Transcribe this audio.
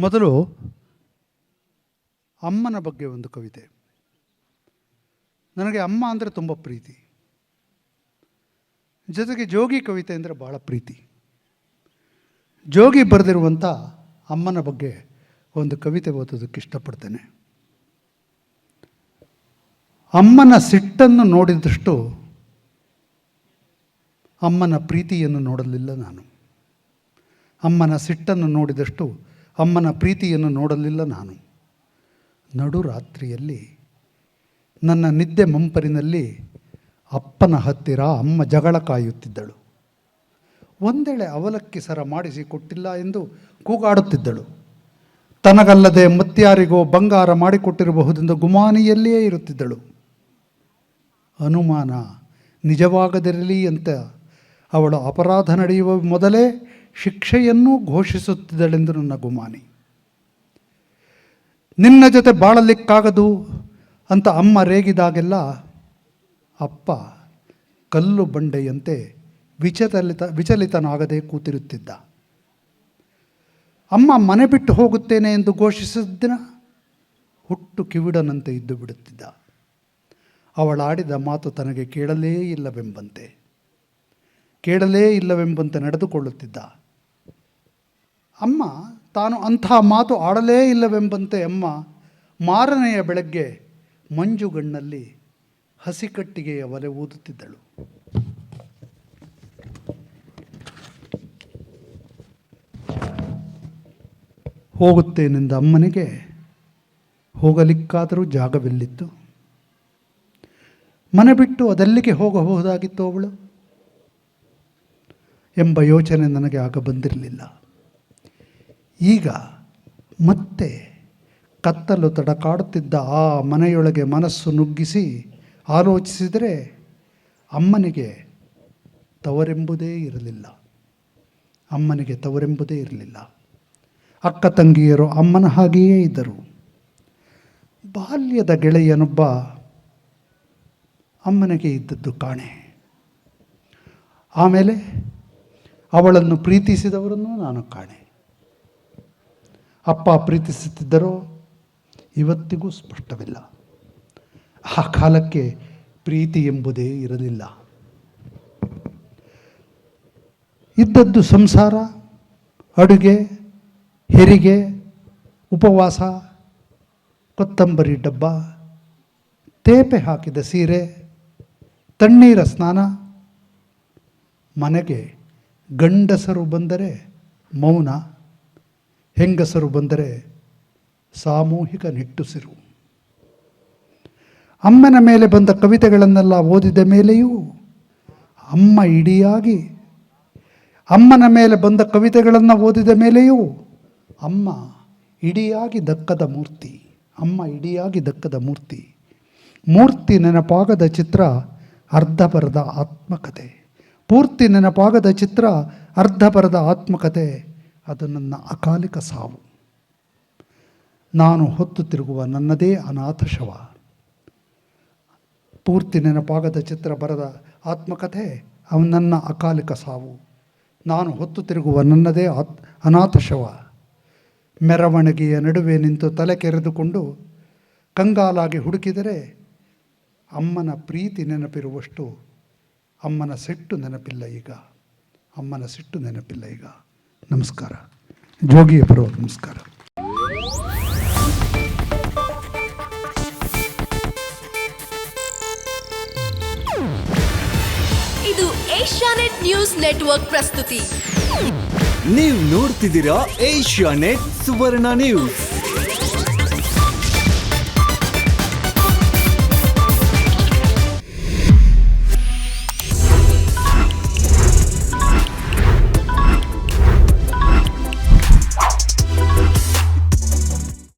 ಮೊದಲು ಅಮ್ಮನ ಬಗ್ಗೆ ಒಂದು ಕವಿತೆ. ನನಗೆ ಅಮ್ಮ ಅಂದರೆ ತುಂಬ ಪ್ರೀತಿ, ಜೊತೆಗೆ ಜೋಗಿ ಕವಿತೆ ಅಂದರೆ ಭಾಳ ಪ್ರೀತಿ. ಜೋಗಿ ಬರೆದಿರುವಂಥ ಅಮ್ಮನ ಬಗ್ಗೆ ಒಂದು ಕವಿತೆ ಓದೋದಕ್ಕೆ ಇಷ್ಟಪಡ್ತೇನೆ. ಅಮ್ಮನ ಸಿಟ್ಟನ್ನು ನೋಡಿದಷ್ಟು ಅಮ್ಮನ ಪ್ರೀತಿಯನ್ನು ನೋಡಲಿಲ್ಲ ನಾನು. ಅಮ್ಮನ ಸಿಟ್ಟನ್ನು ನೋಡಿದಷ್ಟು ಅಮ್ಮನ ಪ್ರೀತಿಯನ್ನು ನೋಡಲಿಲ್ಲ ನಾನು. ನಡುರಾತ್ರಿಯಲ್ಲಿ ನನ್ನ ನಿದ್ದೆ ಮಂಪರಿನಲ್ಲಿ ಅಪ್ಪನ ಹತ್ತಿರ ಅಮ್ಮ ಜಗಳ ಕಾಯುತ್ತಿದ್ದಳು. ಒಂದೆಳೆ ಅವಲಕ್ಕಿ ಸರ ಮಾಡಿಸಿ ಕೊಟ್ಟಿಲ್ಲ ಎಂದು ಕೂಗಾಡುತ್ತಿದ್ದಳು. ತನಗಲ್ಲದೆ ಮತ್ಯಾರಿಗೋ ಬಂಗಾರ ಮಾಡಿಕೊಟ್ಟಿರಬಹುದೆಂದು ಗುಮಾನಿಯಲ್ಲಿಯೇ ಇರುತ್ತಿದ್ದಳು. ಅನುಮಾನ ನಿಜವಾಗದಿರಲಿ ಅಂತ ಅವಳು ಅಪರಾಧ ನಡೆಯುವ ಮೊದಲೇ ಶಿಕ್ಷೆಯನ್ನೂ ಘೋಷಿಸುತ್ತಿದ್ದಳೆಂದು ನನ್ನ ಗುಮಾನಿ. ನಿನ್ನ ಜೊತೆ ಬಾಳಲಿಕ್ಕಾಗದು ಅಂತ ಅಮ್ಮ ರೇಗಿದಾಗೆಲ್ಲ ಅಪ್ಪ ಕಲ್ಲು ಬಂಡೆಯಂತೆ ವಿಚಲಿತನಾಗದೆ ಕೂತಿರುತ್ತಿದ್ದ. ಅಮ್ಮ ಮನೆ ಬಿಟ್ಟು ಹೋಗುತ್ತೇನೆ ಎಂದು ಘೋಷಿಸಿದ ದಿನ ಹುಟ್ಟು ಕಿವಿಡನಂತೆ ಇದ್ದು ಬಿಡುತ್ತಿದ್ದ. ಅವಳಾಡಿದ ಮಾತು ತನಗೆ ಕೇಳಲೇ ಇಲ್ಲವೆಂಬಂತೆ ನಡೆದುಕೊಳ್ಳುತ್ತಿದ್ದ. ಅಮ್ಮ ತಾನು ಅಂಥ ಮಾತು ಆಡಲೇ ಇಲ್ಲವೆಂಬಂತೆ ಅಮ್ಮ ಮಾರನೆಯ ಬೆಳಗ್ಗೆ ಮಂಜುಗಣ್ಣಲ್ಲಿ ಹಸಿಕಟ್ಟಿಗೆಯ ಒಲೆ ಊದುತ್ತಿದ್ದಳು. ಹೋಗುತ್ತೇನೆಂದ ಅಮ್ಮನಿಗೆ ಹೋಗಲಿಕ್ಕಾದರೂ ಜಾಗವಿಲ್ಲಿತ್ತು. ಮನೆ ಬಿಟ್ಟು ಅದೆಲ್ಲಿಗೆ ಹೋಗಬಹುದಾಗಿತ್ತು ಅವಳು ಎಂಬ ಯೋಚನೆ ನನಗೆ ಆಗ ಬಂದಿರಲಿಲ್ಲ. ಈಗ ಮತ್ತೆ ಕತ್ತಲು ತಡಕಾಡುತ್ತಿದ್ದ ಆ ಮನೆಯೊಳಗೆ ಮನಸ್ಸು ನುಗ್ಗಿಸಿ ಆಲೋಚಿಸಿದರೆ ಅಮ್ಮನಿಗೆ ತವರೆಂಬುದೇ ಇರಲಿಲ್ಲ. ಅಕ್ಕ ತಂಗಿಯರು ಅಮ್ಮನ ಹಾಗೆಯೇ ಇದ್ದರು. ಬಾಲ್ಯದ ಗೆಳೆಯನೊಬ್ಬ ಅಮ್ಮನಿಗೆ ಇದ್ದದ್ದು ಕಾಣೆ. ಆಮೇಲೆ ಅವಳನ್ನು ಪ್ರೀತಿಸಿದವರನ್ನು ನಾನು ಕಾಣೆ. ಅಪ್ಪ ಪ್ರೀತಿಸುತ್ತಿದ್ದರೋ ಇವತ್ತಿಗೂ ಸ್ಪಷ್ಟವಿಲ್ಲ. ಆ ಕಾಲಕ್ಕೆ ಪ್ರೀತಿ ಎಂಬುದೇ ಇರಲಿಲ್ಲ. ಇದ್ದದ್ದು ಸಂಸಾರ, ಅಡುಗೆ, ಹೆರಿಗೆ, ಉಪವಾಸ, ಕೊತ್ತಂಬರಿ ಡಬ್ಬ, ತೇಪೆ ಹಾಕಿದ ಸೀರೆ, ತಣ್ಣೀರ ಸ್ನಾನ. ಮನೆಗೆ ಗಂಡಸರು ಬಂದರೆ ಮೌನ, ಹೆಂಗಸರು ಬಂದರೆ ಸಾಮೂಹಿಕ ನಿಟ್ಟುಸಿರು. ಅಮ್ಮನ ಮೇಲೆ ಬಂದ ಕವಿತೆಗಳನ್ನೆಲ್ಲ ಓದಿದ ಮೇಲೆಯೂ ಅಮ್ಮನ ಮೇಲೆ ಬಂದ ಕವಿತೆಗಳನ್ನು ಓದಿದ ಮೇಲೆಯೂ ಅಮ್ಮ ಇಡಿಯಾಗಿ ದಕ್ಕದ ಮೂರ್ತಿ. ಮೂರ್ತಿ ನೆನಪಾಗದ ಚಿತ್ರ ಅರ್ಧ ಬರದ ಆತ್ಮಕತೆ. ಪೂರ್ತಿ ನೆನಪಾಗದ ಚಿತ್ರ ಅರ್ಧ ಬರದ ಆತ್ಮಕತೆ. ಅದು ನನ್ನ ಅಕಾಲಿಕ ಸಾವು. ನಾನು ಹೊತ್ತು ತಿರುಗುವ ನನ್ನದೇ ಅನಾಥ ಶವ. ಪೂರ್ತಿ ನೆನಪಾಗದ ಚಿತ್ರ ಬರದ ಆತ್ಮಕತೆ ನನ್ನ ಅಕಾಲಿಕ ಸಾವು. ನಾನು ಹೊತ್ತು ತಿರುಗುವ ನನ್ನದೇ ಅನಾಥ ಶವ. ಮೆರವಣಿಗೆಯ ನಡುವೆ ನಿಂತು ತಲೆ ಕೆರೆದುಕೊಂಡು ಕಂಗಾಲಾಗಿ ಹುಡುಕಿದರೆ ಅಮ್ಮನ ಪ್ರೀತಿ ನೆನಪಿರುವಷ್ಟು ಅಮ್ಮನ ಸಿಟ್ಟು ನೆನಪಿಲ್ಲ ಈಗ. ನಮಸ್ಕಾರ. ಜೋಗಿಯ ಬರೋ ನಮಸ್ಕಾರ. ಇದು ಏಷ್ಯಾನೆಟ್ ನ್ಯೂಸ್ ನೆಟ್ವರ್ಕ್ ಪ್ರಸ್ತುತಿ. ನೀವು ನೋಡ್ತಿದ್ದೀರಾ ಏಷ್ಯಾನೆಟ್ ಸುವರ್ಣ ನ್ಯೂಸ್.